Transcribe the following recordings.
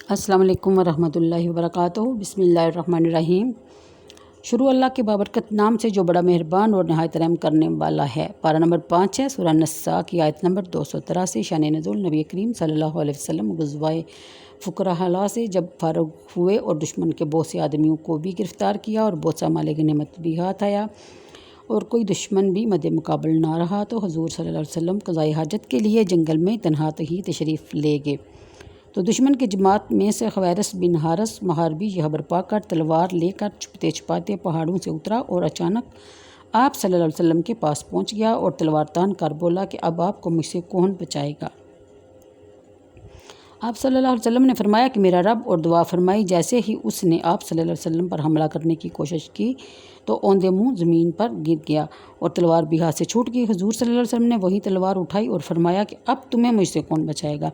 السلام علیکم ورحمۃ اللہ وبرکاتہ۔ بسم اللہ الرحمن الرحیم۔ شروع اللہ کے بابرکت نام سے جو بڑا مہربان اور نہایت رحم کرنے والا ہے۔ پارہ نمبر 5 ہے، سورہ نساء کی آیت نمبر 283۔ شان نزول نبی کریم صلی اللہ علیہ وسلم غزوہ فکرہ سے جب فارغ ہوئے اور دشمن کے بہت سے آدمیوں کو بھی گرفتار کیا اور بہت سا مال غنیمت بھی ہاتھ آیا اور کوئی دشمن بھی مد مقابل نہ رہا، تو حضور صلی اللہ علیہ وسلم قضائے حاجت کے لیے جنگل میں تنہا ہی تشریف لے گئے۔ تو دشمن کی جماعت میں سے خویرس بن حارث محاربی یہ خبر پا کر تلوار لے کر چھپتے چھپاتے پہاڑوں سے اترا اور اچانک آپ صلی اللہ علیہ وسلم کے پاس پہنچ گیا اور تلوار تان کر بولا کہ اب آپ کو مجھ سے کون بچائے گا؟ آپ صلی اللہ علیہ وسلم نے فرمایا کہ میرا رب، اور دعا فرمائی۔ جیسے ہی اس نے آپ صلی اللہ علیہ وسلم پر حملہ کرنے کی کوشش کی تو اوندے منہ زمین پر گر گیا اور تلوار بھی ہاتھ سے چھوٹ گئی۔ حضور صلی اللہ علیہ وسلم نے وہی تلوار اٹھائی اور فرمایا کہ اب تمہیں مجھ سے کون بچائے گا؟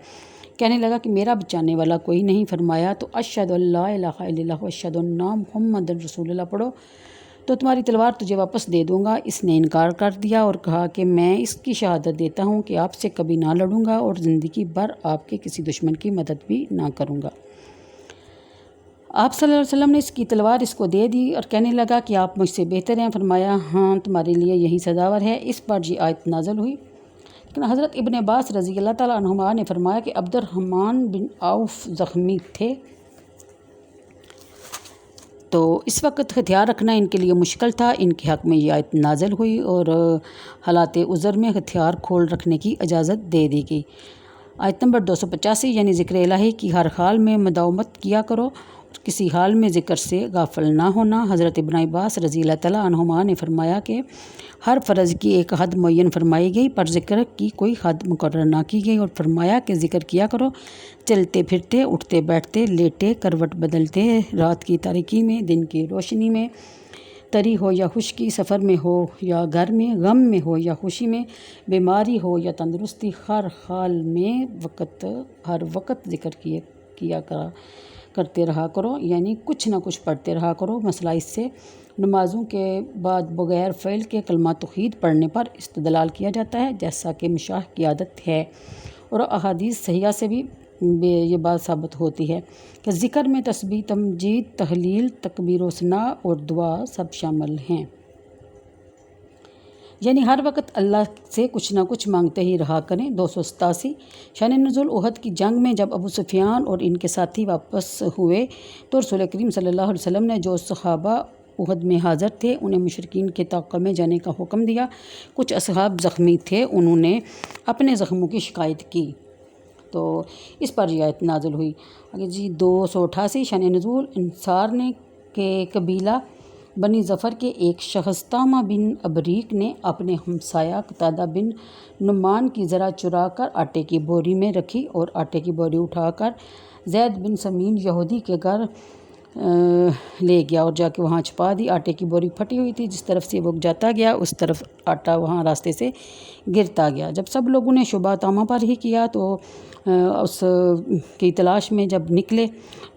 کہنے لگا کہ میرا بچانے والا کوئی نہیں۔ فرمایا تو اشہد ان لا الہ الا اللہ و اشہد ان محمد رسول اللہ پڑھو تو تمہاری تلوار تجھے واپس دے دوں گا۔ اس نے انکار کر دیا اور کہا کہ میں اس کی شہادت دیتا ہوں کہ آپ سے کبھی نہ لڑوں گا اور زندگی بھر آپ کے کسی دشمن کی مدد بھی نہ کروں گا۔ آپ صلی اللہ علیہ وسلم نے اس کی تلوار اس کو دے دی اور کہنے لگا کہ آپ مجھ سے بہتر ہیں۔ فرمایا ہاں، تمہارے لیے یہی سزاور ہے۔ اس پر یہ آیت نازل ہوئی۔ لیکن حضرت ابن عباس رضی اللہ تعالیٰ عنہما نے فرمایا کہ عبد الرحمن بن عوف زخمی تھے، تو اس وقت ہتھیار رکھنا ان کے لیے مشکل تھا۔ ان کے حق میں یہ آیت نازل ہوئی اور حالات عذر میں ہتھیار کھول رکھنے کی اجازت دے دی گئی۔ آیت نمبر 285، یعنی ذکر الہی کی ہر حال میں مداومت کیا کرو اور کسی حال میں ذکر سے غافل نہ ہونا۔ حضرت ابن عباس رضی اللہ تعالیٰ عنہما نے فرمایا کہ ہر فرض کی ایک حد معین فرمائی گئی، پر ذکر کی کوئی حد مقرر نہ کی گئی، اور فرمایا کہ ذکر کیا کرو چلتے پھرتے، اٹھتے بیٹھتے، لیٹے، کروٹ بدلتے، رات کی تاریکی میں، دن کی روشنی میں، تری ہو یا خشکی، سفر میں ہو یا گھر میں، غم میں ہو یا خوشی میں، بیماری ہو یا تندرستی، ہر حال میں ہر وقت ذکر کرتے رہا کرو، یعنی کچھ نہ کچھ پڑھتے رہا کرو۔ مسئلہ اس سے نمازوں کے بعد بغیر فعل کے کلمہ توحید پڑھنے پر استدلال کیا جاتا ہے، جیسا کہ مشاہ کی عادت ہے، اور احادیث صحیحہ سے بھی یہ بات ثابت ہوتی ہے کہ ذکر میں تسبیح، تمجید، تحلیل، تکبیر و ثناء اور دعا سب شامل ہیں، یعنی ہر وقت اللہ سے کچھ نہ کچھ مانگتے ہی رہا کریں۔ 287، شان نزول احد کی جنگ میں جب ابو سفیان اور ان کے ساتھی واپس ہوئے تو رسول کریم صلی اللہ علیہ وسلم نے جو صحابہ احد میں حاضر تھے انہیں مشرکین کے تعاقب میں جانے کا حکم دیا۔ کچھ اصحاب زخمی تھے، انہوں نے اپنے زخموں کی شکایت کی، تو اس پر یہ آیت نازل ہوئی۔ آگے 288، شان نزول انصار نے کہ قبیلہ بنی ظفر کے ایک شخص طامہ بن ابریق نے اپنے ہمسایہ قتادہ بن نعمان کی ذرا چرا کر آٹے کی بوری میں رکھی اور آٹے کی بوری اٹھا کر زید بن سمین یہودی کے گھر لے گیا اور جا کے وہاں چھپا دی۔ آٹے کی بوری پھٹی ہوئی تھی، جس طرف سے وہ جاتا گیا اس طرف آٹا وہاں راستے سے گرتا گیا۔ جب سب لوگوں نے شبہ طامہ پر ہی کیا تو اس کی تلاش میں جب نکلے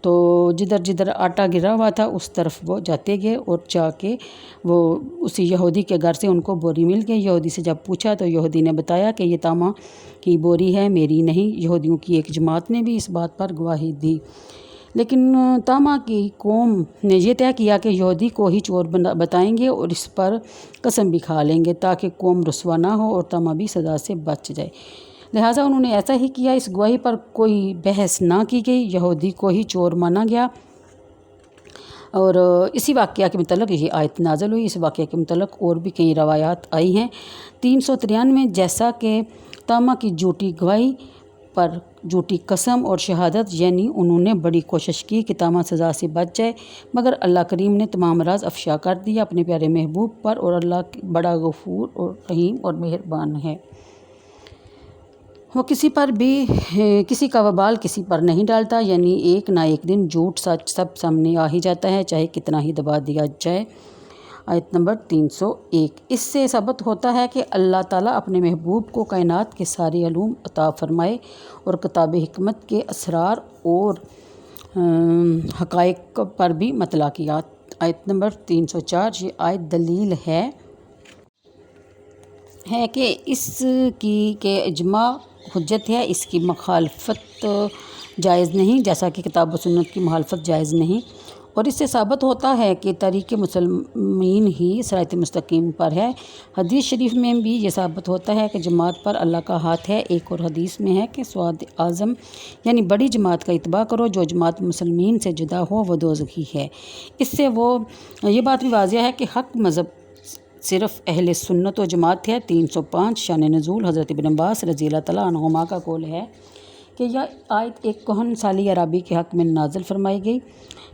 تو جدھر جدھر آٹا گرا ہوا تھا اس طرف وہ جاتے گئے اور جا کے وہ اسی یہودی کے گھر سے ان کو بوری مل گئی۔ یہودی سے جب پوچھا تو یہودی نے بتایا کہ یہ طامہ کی بوری ہے، میری نہیں۔ یہودیوں کی ایک جماعت نے بھی اس بات پر گواہی دی، لیکن طامہ کی قوم نے یہ طے کیا کہ یہودی کو ہی چور بتائیں گے اور اس پر قسم بھی کھا لیں گے تاکہ قوم رسوا نہ ہو اور طامہ بھی سزا سے بچ جائے، لہٰذا انہوں نے ایسا ہی کیا۔ اس گواہی پر کوئی بحث نہ کی گئی، یہودی کو ہی چور مانا گیا، اور اسی واقعہ کے متعلق یہ آیت نازل ہوئی۔ اس واقعہ کے متعلق اور بھی کئی روایات آئی ہیں۔ 393، جیسا کہ طامہ کی جھوٹی گواہی پر جھوٹی قسم اور شہادت، یعنی انہوں نے بڑی کوشش کی کہ طامہ سزا سے بچ جائے، مگر اللہ کریم نے تمام راز افشا کر دیا اپنے پیارے محبوب پر، اور اللہ بڑا غفور اور رحیم اور مہربان ہے۔ وہ کسی کا وبال کسی پر نہیں ڈالتا، یعنی ایک نہ ایک دن جھوٹ سچ سب سامنے آ ہی جاتا ہے، چاہے کتنا ہی دبا دیا جائے۔ آیت نمبر 301، اس سے ثابت ہوتا ہے کہ اللہ تعالیٰ اپنے محبوب کو کائنات کے سارے علوم عطا فرمائے اور کتاب حکمت کے اسرار اور حقائق پر بھی مطلع کیا۔ آیت نمبر 304، یہ آیت دلیل ہے کہ اس کی کہ اجماع حجت ہے، اس کی مخالفت جائز نہیں، جیسا کہ کتاب و سنت کی مخالفت جائز نہیں، اور اس سے ثابت ہوتا ہے کہ طریق مسلمین ہی صراط مستقیم پر ہے۔ حدیث شریف میں بھی یہ ثابت ہوتا ہے کہ جماعت پر اللہ کا ہاتھ ہے۔ ایک اور حدیث میں ہے کہ سواد اعظم یعنی بڑی جماعت کا اتباع کرو، جو جماعت مسلمین سے جدا ہو وہ دوزخی ہے۔ اس سے یہ بات بھی واضح ہے کہ حق مذہب صرف اہل سنت و جماعت ہے۔ 305 شان نزول حضرت ابن عباس رضی اللہ تعالیٰ عنہما کا قول ہے کہ یہ آیت ایک کہن سالی عربی کے حق میں نازل فرمائی گئی،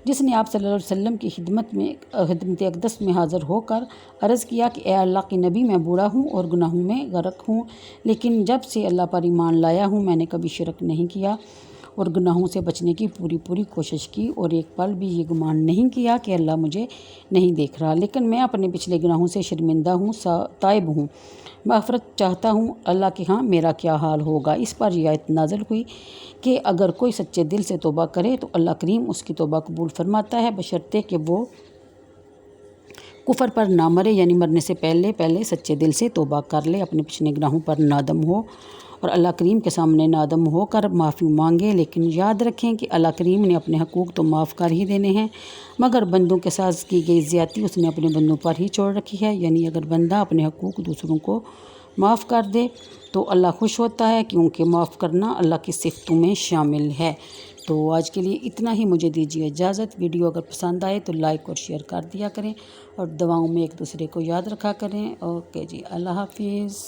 جس نے آپ صلی اللہ علیہ وسلم کی خدمت اقدس میں حاضر ہو کر عرض کیا کہ اے اللہ کے نبی، میں بوڑھا ہوں اور گناہوں میں غرق ہوں، لیکن جب سے اللہ پر ایمان لایا ہوں میں نے کبھی شرک نہیں کیا اور گناہوں سے بچنے کی پوری کوشش کی، اور ایک پل بھی یہ گمان نہیں کیا کہ اللہ مجھے نہیں دیکھ رہا، لیکن میں اپنے پچھلے گناہوں سے شرمندہ ہوں، تائب ہوں، مغفرت چاہتا ہوں، اللہ کے ہاں میرا کیا حال ہوگا۔ اس پر یہ آیت نازل ہوئی کہ اگر کوئی سچے دل سے توبہ کرے تو اللہ کریم اس کی توبہ قبول فرماتا ہے، بشرطے کہ وہ کفر پر نہ مرے، یعنی مرنے سے پہلے سچے دل سے توبہ کر لے، اپنے پچھلے گناہوں پر نادم ہو اور اللہ کریم کے سامنے نادم ہو کر معافی مانگے۔ لیکن یاد رکھیں کہ اللہ کریم نے اپنے حقوق تو معاف کر ہی دینے ہیں، مگر بندوں کے ساتھ کی گئی زیادتی اس نے اپنے بندوں پر ہی چھوڑ رکھی ہے، یعنی اگر بندہ اپنے حقوق دوسروں کو معاف کر دے تو اللہ خوش ہوتا ہے، کیونکہ معاف کرنا اللہ کی صفتوں میں شامل ہے۔ تو آج کے لیے اتنا ہی، مجھے دیجیے اجازت۔ ویڈیو اگر پسند آئے تو لائک اور شیئر کر دیا کریں، اور دعاؤں میں ایک دوسرے کو یاد رکھا کریں۔ اوکے جی، اللہ حافظ۔